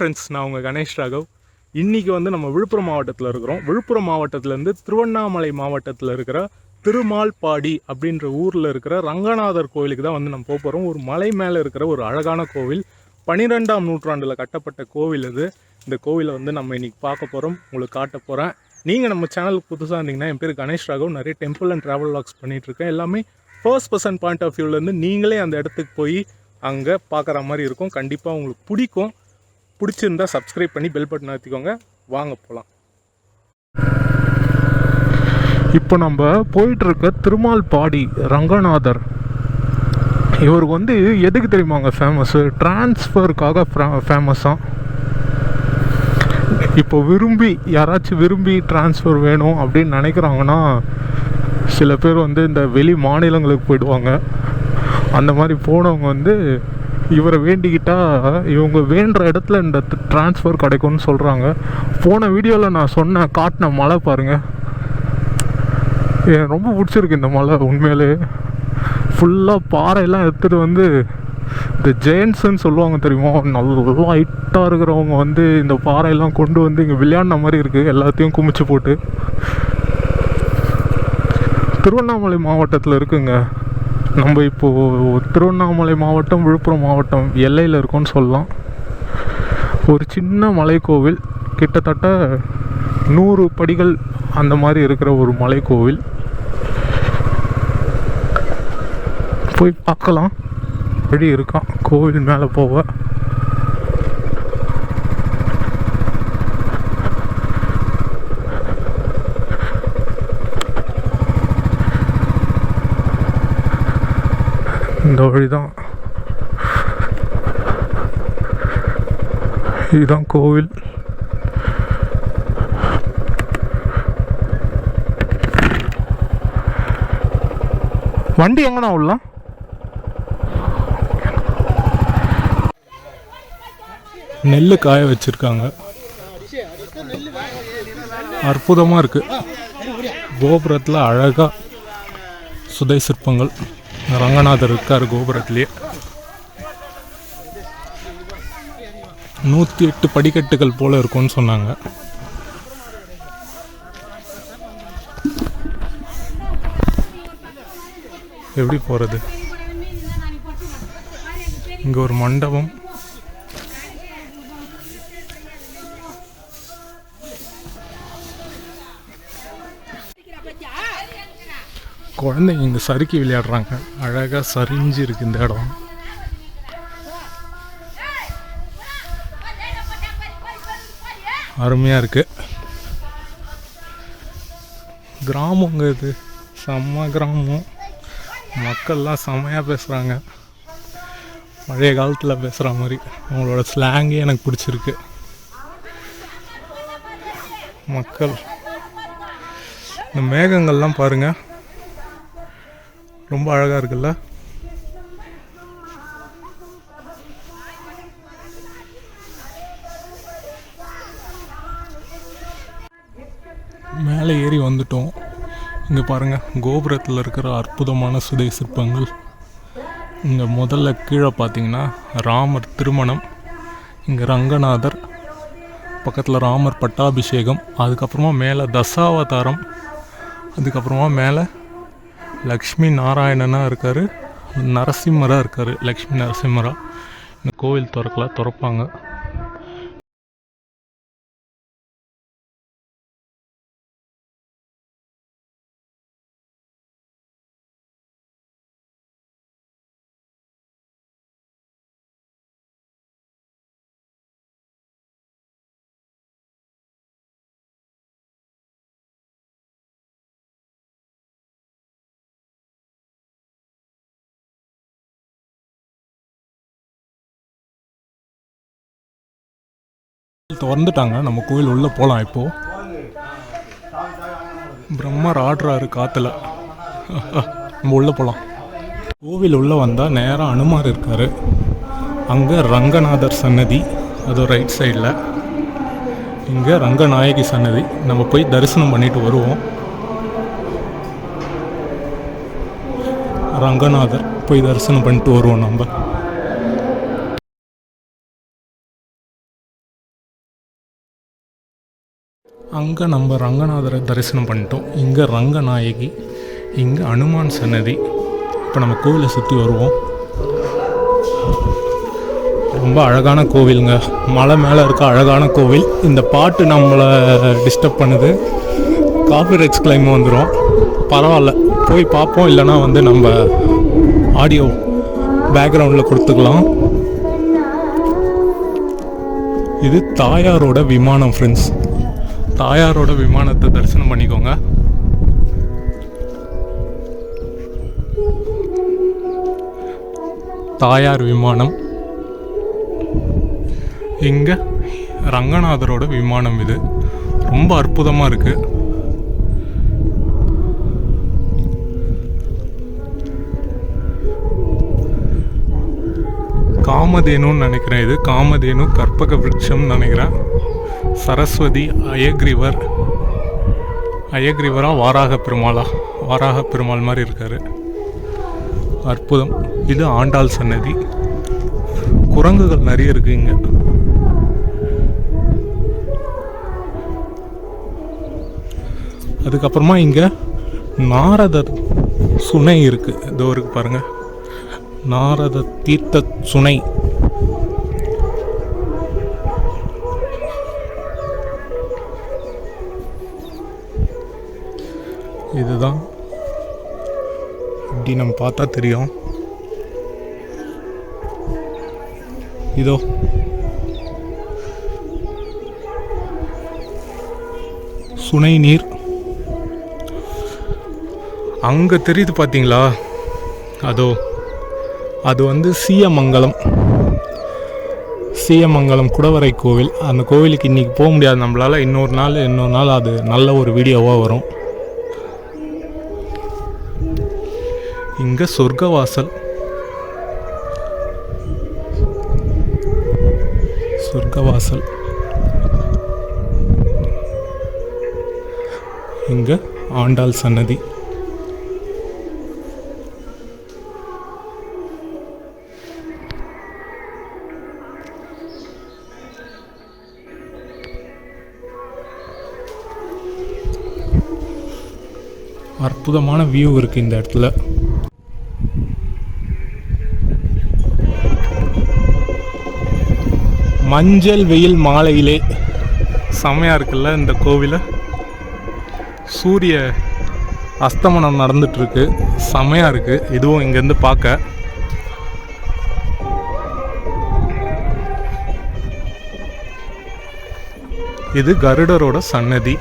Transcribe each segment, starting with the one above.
Friends, நான் உங்கள் கணேஷ் ராகவ். இன்றைக்கி வந்து நம்ம விழுப்புரம் மாவட்டத்தில் இருக்கிறோம். விழுப்புரம் மாவட்டத்திலேருந்து திருவண்ணாமலை மாவட்டத்தில் இருக்கிற திருமால்பாடி அப்படின்ற ஊரில் இருக்கிற ரங்கநாதர் கோவிலுக்கு தான் வந்து நம்ம போக போகிறோம். ஒரு மலை மேலே இருக்கிற ஒரு அழகான கோவில். 12ஆம் நூற்றாண்டில் கட்டப்பட்ட கோவில் இது. இந்த கோவிலை வந்து நம்ம இன்றைக்கி பார்க்க போகிறோம், உங்களுக்கு காட்ட போகிறேன். நீங்கள் நம்ம சேனலுக்கு புதுசாக இருந்தீங்கன்னா, என் பேர் கணேஷ் ராகவ். நிறைய டெம்பிள் அண்ட் ட்ராவல் வ்ளாக்ஸ் பண்ணிகிட்ருக்கேன். எல்லாமே ஃபர்ஸ்ட் பர்சன் பாயிண்ட் ஆஃப் வியூலேருந்து நீங்களே அந்த இடத்துக்கு போய் அங்கே பார்க்குற மாதிரி இருக்கும். கண்டிப்பாக உங்களுக்கு பிடிக்கும். பிடிச்சிருந்தா சப்ஸ்கிரைப் பண்ணி பெல் பட்டன் அழுத்திக்கோங்க. வாங்க போகலாம். இப்போ நம்ம போயிட்டுருக்க திருமால்பாடி ரங்கநாதர், இவருக்கு வந்து எதுக்கு தெரியுமாங்க ஃபேமஸ்ஸு? டிரான்ஸ்ஃபருக்காக ஃபேமஸாக. இப்போ யாராச்சும் விரும்பி டிரான்ஸ்ஃபர் வேணும் அப்படின்னு நினைக்கிறாங்கன்னா, சில பேர் வந்து இந்த வெளி மாநிலங்களுக்கு போயிடுவாங்க. அந்த மாதிரி போனவங்க வந்து இவரை வேண்டிக்கிட்டால் இவங்க வேண்டுற இடத்துல இந்த டிரான்ஸ்ஃபர் கிடைக்கும்னு சொல்கிறாங்க. போன வீடியோவில் நான் காட்டின மலை பாருங்கள், எனக்கு ரொம்ப பிடிச்சிருக்கு இந்த மலை. உண்மையிலே ஃபுல்லாக பாறையெல்லாம் எடுத்துகிட்டு வந்து இந்த ஜெயின்ஸுன்னு சொல்லுவாங்க தெரியுமா, நல்லா ஹைட்டாக இருக்கிறவங்க வந்து இந்த பாறையெல்லாம் கொண்டு வந்து இங்கே விளையாடின மாதிரி இருக்குது. எல்லாத்தையும் குமிச்சு போட்டு திருவண்ணாமலை மாவட்டத்தில் இருக்குங்க. நம்ம இப்போது திருவண்ணாமலை மாவட்டம் விழுப்புரம் மாவட்டம் எல்லையில் இருக்கோன்னு சொல்லலாம். ஒரு சின்ன மலைக்கோவில், கிட்டத்தட்ட 100 படிகள் அந்த மாதிரி இருக்கிற ஒரு மலைக்கோவில். போய் பார்க்கலாம். வழி இருக்கான் கோவில் மேலே போக. இந்த வழிதான், இதுதான் கோவில். வண்டி எங்கண்ணா உள்ள? நெல் காய வச்சிருக்காங்க, அற்புதமாக இருக்கு. கோபுரத்தில் அழகாக சுதை சிற்பங்கள். ரங்கநாதர் இருக்கார் கோபுரத்திலே. 108 படிக்கட்டுகள் போல இருக்கும்னு சொன்னாங்க. எப்படி போகிறது? இங்கே ஒரு மண்டபம். குழந்தைங்க இங்கே சறுக்கி விளையாடுறாங்க. அழகாக சரிஞ்சு இருக்கு இந்த இடம். அருமையாக இருக்குது. கிராமங்க இது, செம்ம கிராமம். மக்கள்லாம் செம்மையாக பேசுகிறாங்க, பழைய காலத்தில் பேசுகிற மாதிரி. அவங்களோட ஸ்லாங்கே எனக்கு பிடிச்சிருக்கு. மக்கள், இந்த மேகங்கள்லாம் பாருங்கள், ரொம்ப அழகாக இருக்குல்ல. மேலே ஏறி வந்துட்டோம். இங்கே பாருங்கள், கோபுரத்தில் இருக்கிற அற்புதமான சுதை சிற்பங்கள். இங்கே முதல்ல கீழே பார்த்தீங்கன்னா ராமர் திருமணம், இங்கே ரங்கநாதர், பக்கத்தில் ராமர் பட்டாபிஷேகம், அதுக்கப்புறமா மேலே தசாவதாரம், அதுக்கப்புறமா மேலே லக்ஷ்மி நாராயணனாக இருக்கார், நரசிம்மராக இருக்கார். லக்ஷ்மி நரசிம்மரா. இந்த கோவில் திறப்பாங்க. திறந்துட்டாங்க, நம்ம கோவில் உள்ளே போகலாம். இப்போது பிரம்மர் ஆடுறாரு காற்றுல. நம்ம உள்ளே போகலாம். கோவில் உள்ளே வந்தால் நேராக அனுமார் இருக்கார். அங்கே ரங்கநாதர் சன்னதி, அது ரைட் சைடில். இங்கே ரங்கநாயகி சன்னதி. நம்ம போய் தரிசனம் பண்ணிட்டு வருவோம். ரங்கநாதர் போய் தரிசனம் பண்ணிட்டு வருவோம் நம்ம. அங்கே நம்ம ரங்கநாதரை தரிசனம் பண்ணிட்டோம். இங்கே ரங்கநாயகி, இங்கே அனுமான் சன்னதி. இப்போ நம்ம கோவிலை சுற்றி வருவோம். ரொம்ப அழகான கோவிலுங்க, மலை மேலே இருக்க அழகான கோவில். இந்த பாட்டு நம்மளை டிஸ்டர்ப் பண்ணுது, காப்பிரைட்ஸ் கிளைம் வந்துடும். பரவாயில்ல, போய் பார்ப்போம். இல்லைனா வந்து நம்ம ஆடியோ பேக்ரவுண்டில் கொடுத்துக்கலாம். இது தாயாரோட விமானம் ஃப்ரெண்ட்ஸ். தாயாரோட விமானத்தை தரிசனம் பண்ணிக்கோங்க. தாயார் விமானம். இங்கே ரங்கநாதரோட விமானம். இது ரொம்ப அற்புதமாக இருக்குது. காமதேனுன்னு நினைக்கிறேன். இது காமதேனு கற்பக விருட்சம்னு நினைக்கிறேன். சரஸ்வதி, அயக்ரீவரா வாராக பெருமாள் மாதிரி இருக்காரு. அற்புதம். இது ஆண்டாள் சன்னதி. குரங்குகள் நிறைய இருக்கு இங்க. அதுக்கப்புறமா இங்க நாரதர் சுனை இருக்கு. இதோ இருக்கு பாருங்க, நாரத தீர்த்த சுனை. இதுதான் இப்படி நம்ம பார்த்தா தெரியும். இதோ சுனை நீர் அங்கே தெரியுது பார்த்தீங்களா? அது வந்து சீயமங்கலம் குடவரை கோவில். அந்த கோவிலுக்கு இன்றைக்கி போக முடியாது நம்மளால். இன்னொரு நாள் அது நல்ல ஒரு வீடியோவாக வரும். இங்கே சொர்க்கவாசல். இங்கே ஆண்டாள் சன்னதி. அற்புதமான வியூ இருக்குது இந்த இடத்துல. மஞ்சள் வெயில் மாலையிலே செமையாக இருக்குல்ல இந்த கோவிலை. சூரிய அஸ்தமனம் நடந்துட்டுருக்கு, செமையாக இருக்குது. இதுவும் இங்கேருந்து பார்க்க. இது கருடரோட சன்னதி.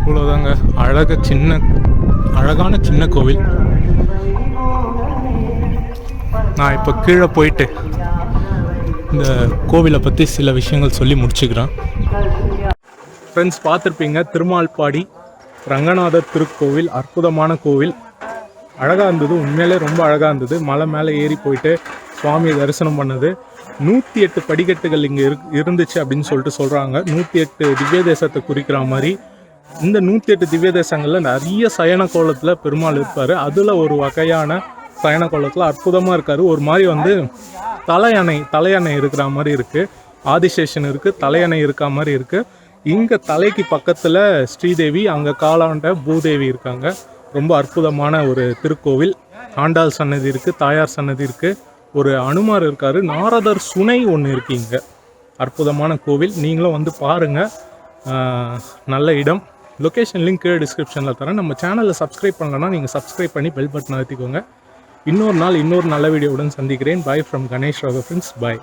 இவ்வளோதாங்க. அழகான சின்ன கோவில். நான் இப்போ கீழே போயிட்டு இந்த கோவிலை பற்றி சில விஷயங்கள் சொல்லி முடிச்சுக்கிறேன். ஃப்ரெண்ட்ஸ், பார்த்துருப்பீங்க திருமால்பாடி ரங்கநாதர் திருக்கோவில். அற்புதமான கோவில், அழகாக இருந்தது. உண்மையிலே ரொம்ப அழகாக இருந்தது. மலை மேலே ஏறி போயிட்டு சுவாமியை தரிசனம் பண்ணது. 108 படிக்கட்டுகள் இங்கே இருந்துச்சு அப்படின்னு சொல்லிட்டு சொல்கிறாங்க. 108 திவ்ய தேசத்தை குறிக்கிற மாதிரி இந்த 108 திவ்ய தேசங்களில் நிறைய சயன கோலத்தில் பெருமாள் இருப்பார். அதில் ஒரு வகையான சயன கோலத்தில் அற்புதமாக இருக்கார். ஒரு மாதிரி வந்து தலையணை இருக்கிற மாதிரி இருக்குது. ஆதிசேஷன் இருக்குது, தலையணை இருக்கா மாதிரி இருக்குது. இங்கே தலைக்கு பக்கத்தில் ஸ்ரீதேவி, அங்கே காலாண்ட பூதேவி இருக்காங்க. ரொம்ப அற்புதமான ஒரு திருக்கோவில். ஆண்டாள் சன்னதி இருக்குது, தாயார் சன்னதி இருக்குது, ஒரு அனுமார் இருக்கார், நாரதர் சுனை ஒன்று இருக்குது. இங்கே அற்புதமான கோவில். நீங்களும் வந்து பாருங்கள், நல்ல இடம். லொக்கேஷன் லிங்க் கீழே டிஸ்கிரிப்ஷனில் தரேன். நம்ம சேனலில் சப்ஸ்கிரைப் பண்ணலன்னா நீங்கள் சப்ஸ்கிரைப் பண்ணி பெல் பட்டன் அழுத்திக்கோங்க. இன்னொரு நாள் இன்னொரு நல்ல வீடியோவுடன் சந்திக்கிறேன். Bye from Ganesh Raghav friends. Bye.